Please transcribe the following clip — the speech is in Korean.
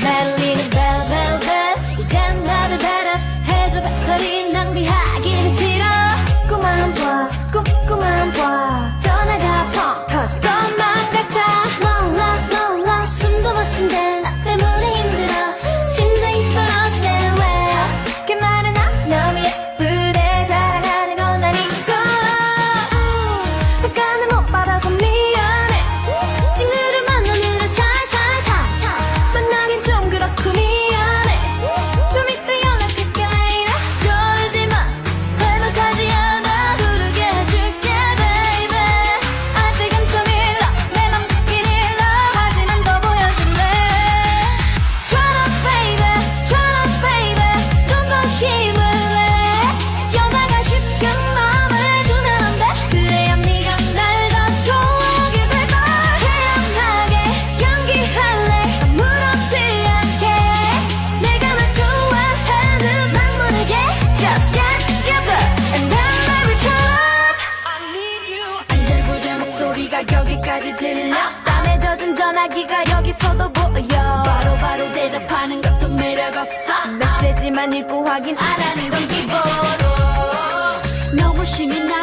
날리는 벨벨벨 이젠 다들 배려해줘 배터리 낭비하기는 싫어 꿈꾸만 봐 전화가 펑 터질 것만 같아 몰라 숨도 못 쉰대 나 때문에 힘들어 심장이 떨어지네 왜 그 말은 너무 예쁘대 사랑하는 건 아니고 백간을 못 받아서 미안해 친구를 만나느라 샤샤샤 만나긴 좀 그렇고 미안해 좀 이따 연락할게 later 저러지마 회복하지 않아 부르게 해줄게 baby 아직은 좀 일러 내 맘 듣긴 일러 하지만 더 보여줄래 Try not baby 좀 더 힘을 내 여자가 쉽게 마음을 주면 안돼 그래야 네가 날 더 좋아하게 될걸 태연하게 연기할래 아무렇지 않게 내가 널 좋아하는 막 모르게 Just get together and then baby time I need you 안절부절 목소리가 여기까지 들려 땀에 젖은 전화기가 여기서도 보여 바로바로 대답하는 것도 매력 없어 메시지만 읽고 확인 안 하는 건 기본 너무 심이 나